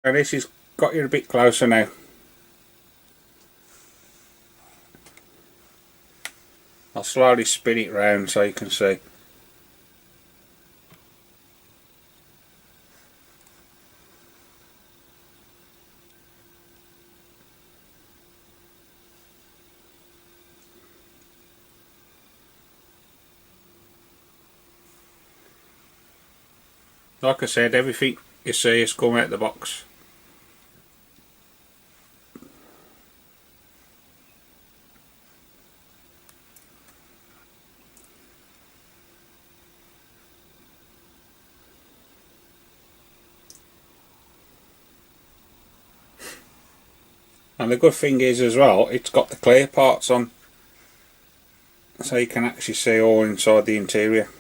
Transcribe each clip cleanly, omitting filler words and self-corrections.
So this has got you a bit closer now. I'll slowly spin it round so you can see. Like I said, everything you see has come out of the box. And the good thing is as well, it's got the clear parts on, so you can actually see all inside the interior.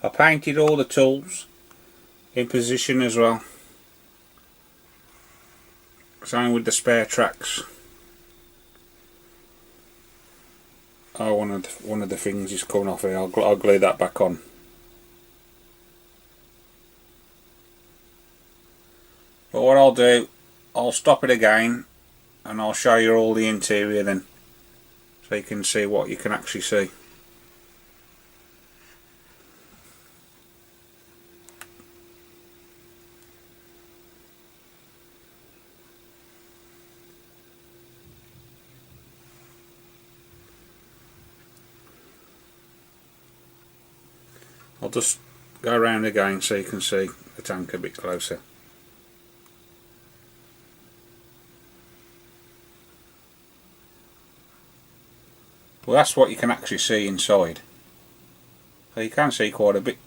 I painted all the tools in position as well. Same with the spare tracks. Oh, one of the things is coming off here. I'll glue that back on. But what I'll do, I'll stop it again and I'll show you all the interior then, so you can see what you can actually see. I'll just go around again so you can see the tank a bit closer. Well, that's what you can actually see inside. So you can see quite a bit.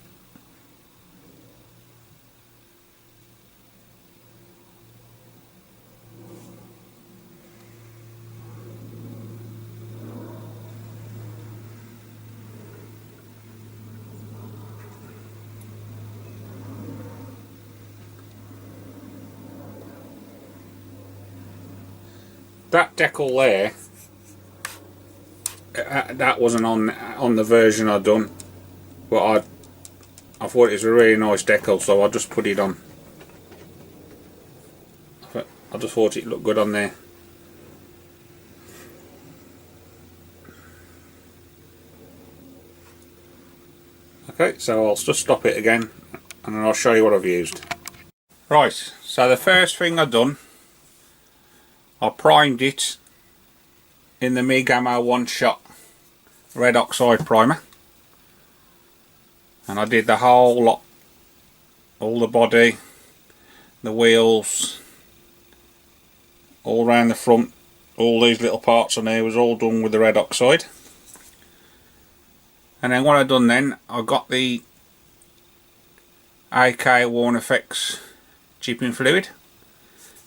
That decal there, that wasn't on the version I done, but I thought it was a really nice decal, so I just put it on. I just thought it looked good on there. Okay, so I'll just stop it again and then I'll show you what I've used. Right, so the first thing I've done, I primed it in the MIG Ammo One Shot red oxide primer, and I did the whole lot, all the body, the wheels, all around the front, all these little parts on there was all done with the red oxide. And then what I done then, I got the AK Worn Effects chipping fluid,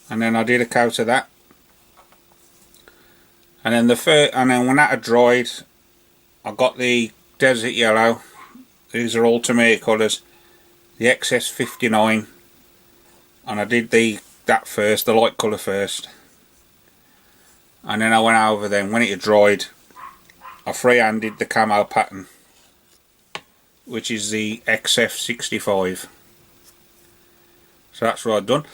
and then I did a coat of that. And then when that had dried, I got the Desert Yellow. These are all to me colours. The XS59, and I did that first, the light colour first. And then I went over them. When it had dried, I freehanded the camo pattern, which is the XF65. So that's what I've done.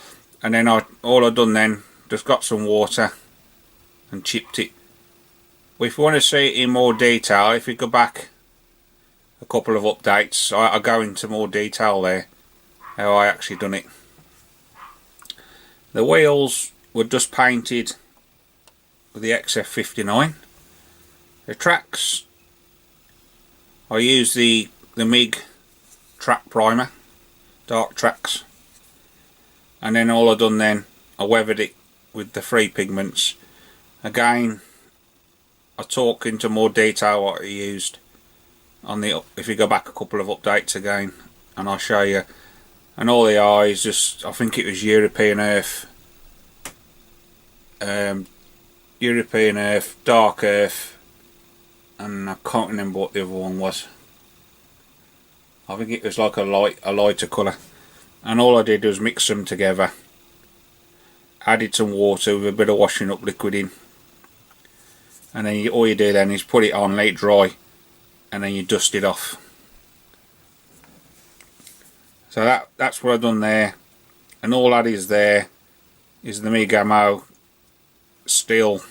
And then all I've done then, just got some water and chipped it. If you want to see it in more detail, if you go back a couple of updates, I go into more detail there, how I actually done it. The wheels were just painted with the XF59. The tracks, I used the MIG track primer, dark tracks, and then all I done then, I weathered it with the free pigments. Again, I talk into more detail what I used on the, if you go back a couple of updates again, and I'll show you. And all the eyes, just, I think it was European Earth, European earth, dark earth, and I can't remember what the other one was. I think it was like a lighter colour. And all I did was mix them together. Added some water with a bit of washing up liquid in. And then all you do then is put it on, let it dry, and then you dust it off. So that's what I've done there. And all that is there is the Migamo steel.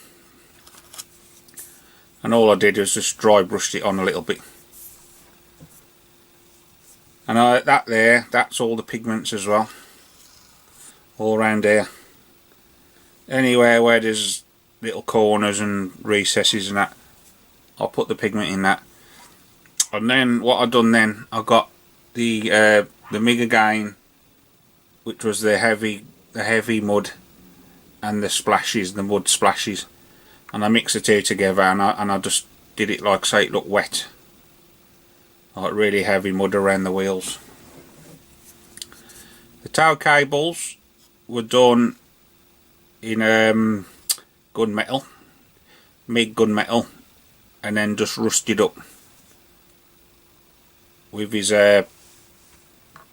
And all I did was just dry brushed it on a little bit. And that's all the pigments as well. All around here. Anywhere where there's little corners and recesses and that, I'll put the pigment in that. And then what I've done then, I got the MIG again, which was the heavy mud and the mud splashes, and I mixed the two together, and I just did it like so it looked wet, like really heavy mud around the wheels. The tail cables were done in gunmetal, MIG gunmetal, and then just rusted up with his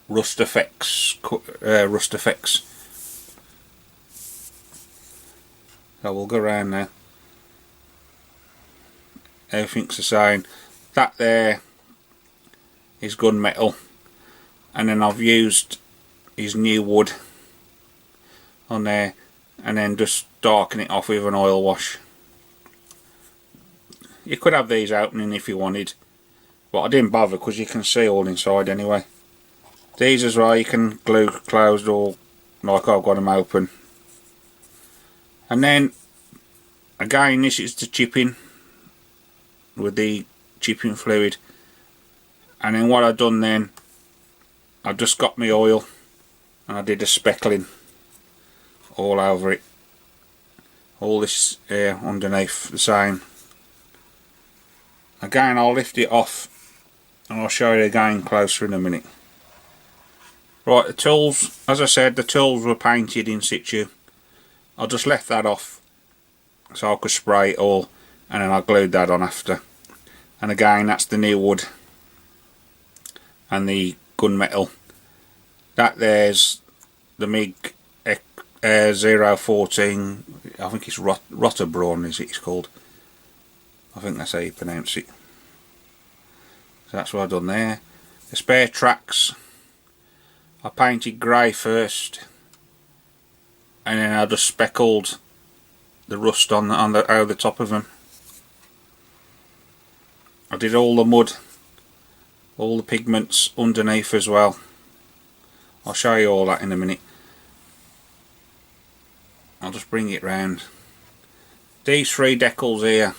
rust effects. So we'll go around now. Everything's the same. That there is gunmetal, and then I've used his new wood on there, and then just darken it off with an oil wash. You could have these opening if you wanted, but I didn't bother because you can see all inside anyway. These as well you can glue closed, or like I've got them open. And then again, this is the chipping with the chipping fluid. And then what I've done then, I just got my oil and I did a speckling all over it. All this here underneath the same. Again, I'll lift it off and I'll show you again closer in a minute. Right, the tools, as I said, the tools were painted in situ. I just left that off so I could spray it all, and then I glued that on after. And again, that's the new wood and the gunmetal. That there's the MIG 014, I think it's Rotterbraun is it's called. I think that's how you pronounce it. So that's what I've done there. The spare tracks, I painted grey first, and then I just speckled the rust on over the top of them. I did all the mud, all the pigments underneath as well. I'll show you all that in a minute. I'll just bring it round. These 3 decals here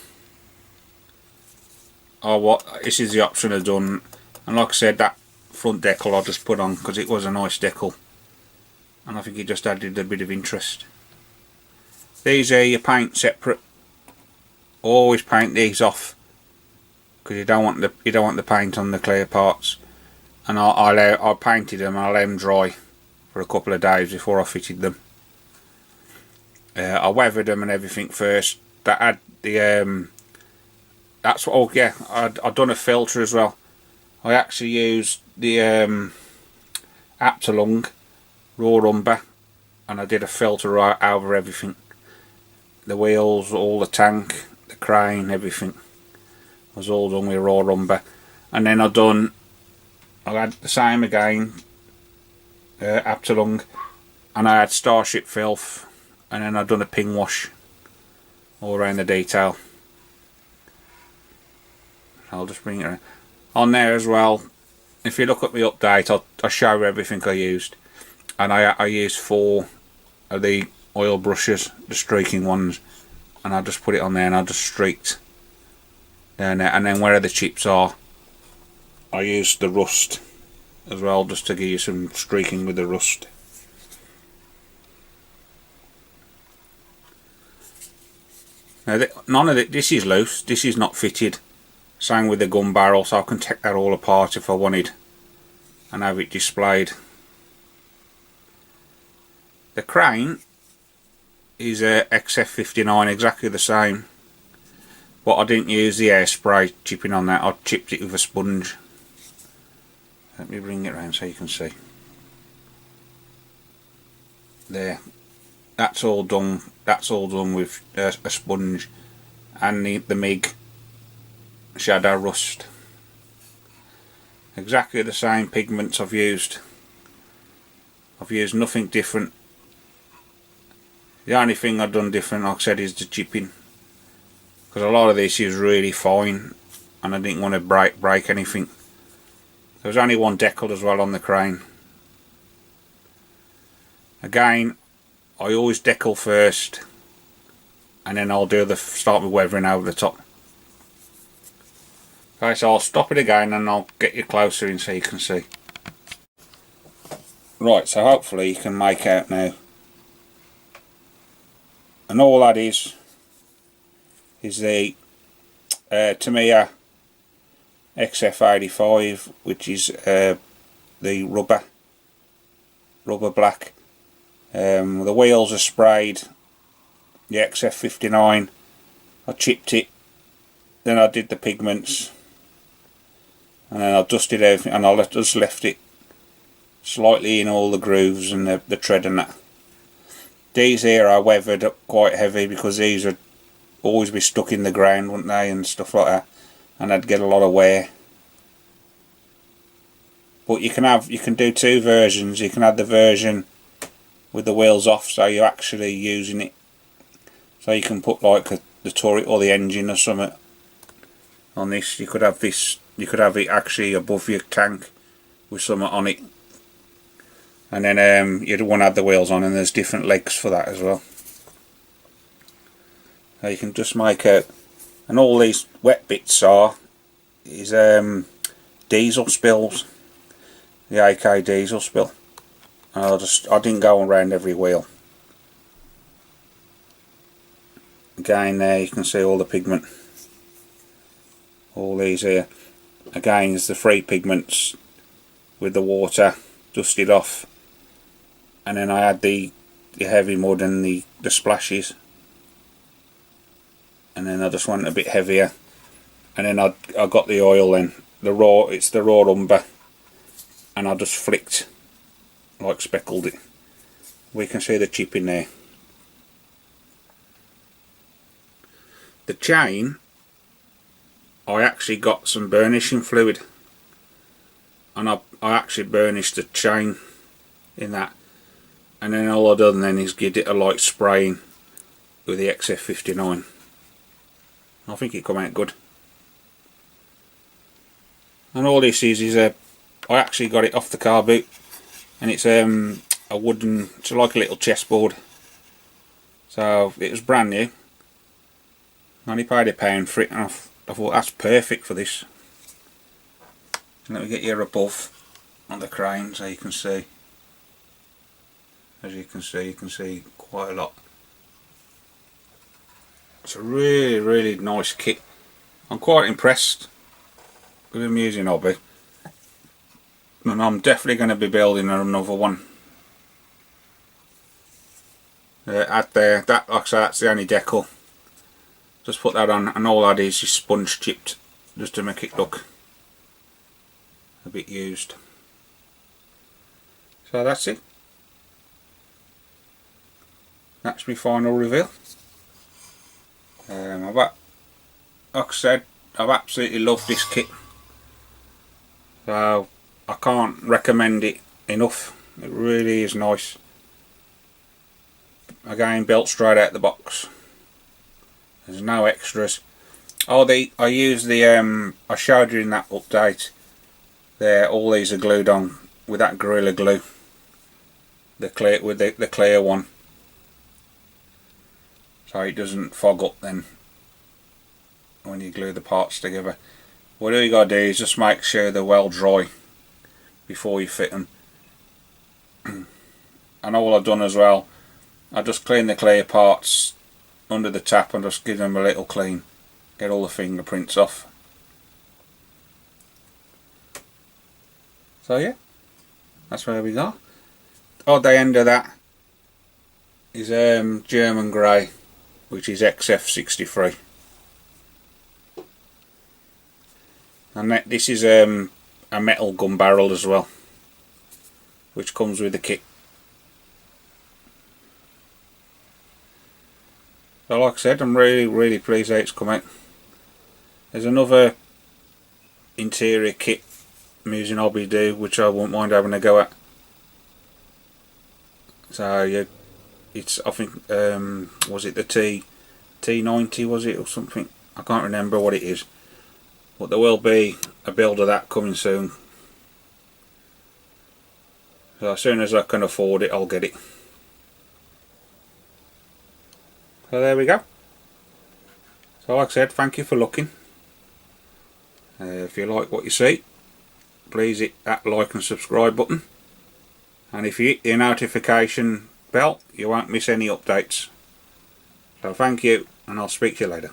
are what, this is the option I've done, and like I said, that front decal I just put on because it was a nice decal, and I think it just added a bit of interest. These are you paint separate. Always paint these off because you don't want the paint on the clear parts. And I painted them and I let them dry for a couple of days before I fitted them. I weathered them and everything first. That had the that's what. Oh yeah, I'd done a filter as well. I actually used the Aptalung raw umber, and I did a filter right over everything. The wheels, all the tank, the crane, everything was all done with raw umber. And then I had the same again, Aptalung, and I had Starship filth, and then I'd done a ping wash all around the detail. I'll just bring it around. On there as well, if you look at my update, I'll show you everything I used. And I used 4 of the oil brushes, the streaking ones, and I just put it on there and I just streaked down there. And then where the chips are, I used the rust as well, just to give you some streaking with the rust. Now none of it, this is loose, this is not fitted. Same with the gun barrel, so I can take that all apart if I wanted and have it displayed. The crane is a XF59, exactly the same, but I didn't use the hairspray chipping on that. I chipped it with a sponge. Let me bring it around so you can see. There, that's all done. That's all done with a sponge and the MIG shadow rust. Exactly the same pigments I've used. I've used nothing different. The only thing I've done different, like I said, is the chipping, because a lot of this is really fine and I didn't want to break anything. There was only one decal as well on the crane. Again, I always decal first and then I'll do start with weathering over the top. Okay, so I'll stop it again and I'll get you closer in so you can see. Right, so hopefully you can make out now. And all that is the Tamiya XF85, which is the rubber black. The wheels are sprayed the XF59. I chipped it, then I did the pigments, and then I dusted everything, and I just left it slightly in all the grooves and the tread and that. These here are weathered up quite heavy because these would always be stuck in the ground, wouldn't they, and stuff like that, and I'd get a lot of wear. But you can do two versions. You can have the version with the wheels off, so you're actually using it. So you can put like the turret or the engine or something on this. You could have this. You could have it actually above your tank with something on it, and then you'd want to have the wheels on, and there's different legs for that as well. So you can just make out, and all these wet bits is diesel spills, the AK diesel spill. I didn't go around every wheel. Again, there you can see all the pigment. All these here. Again, is the free pigments with the water dusted off, and then I had the heavy mud and the splashes, and then I just went a bit heavier, and then I got the oil then, it's the raw umber, and I just flicked, like speckled it. We can see the chip in there. The chain, I actually got some burnishing fluid, and I actually burnished the chain in that, and then all I done then is give it a light spraying with the XF59. I think it come out good. And all this is I actually got it off the car boot, and it's a wooden, it's like a little chessboard. So it was brand new. I only paid £1 for it, and I thought that's perfect for this. Let me get you above on the crane so you can see. As you can see quite a lot. It's a really nice kit. I'm quite impressed with him using hobby, and I'm definitely going to be building another one. At there, that, like I say, that's the only decal. Just put that on, and all that is sponge chipped, just to make it look a bit used. So that's it. That's my final reveal. Like I said, I've absolutely loved this kit. So I can't recommend it enough. It really is nice. Again, built straight out the box. There's no extras. Oh, I used the I showed you in that update. There, all these are glued on with that Gorilla Glue. The clear with the clear one, so it doesn't fog up then when you glue the parts together. What you gotta do is just make sure they're well dry before you fit them. And all I've done as well, I just clean the clear parts under the tap and just give them a little clean, get all the fingerprints off. So yeah, that's where we go. At the end of that, is German grey, which is XF63. And this is a metal gun barrel as well, which comes with the kit. So like I said, I'm really pleased how it's come out. There's another interior kit Musing Hobby do, which I wouldn't mind having a go at. So yeah, it's, I think, was it the T90, was it, or something? I can't remember what it is, but there will be a build of that coming soon. So as soon as I can afford it, I'll get it. So there we go. So like I said, thank you for looking. If you like what you see, please hit that like and subscribe button, and if you hit the notification bell, you won't miss any updates. So thank you, and I'll speak to you later.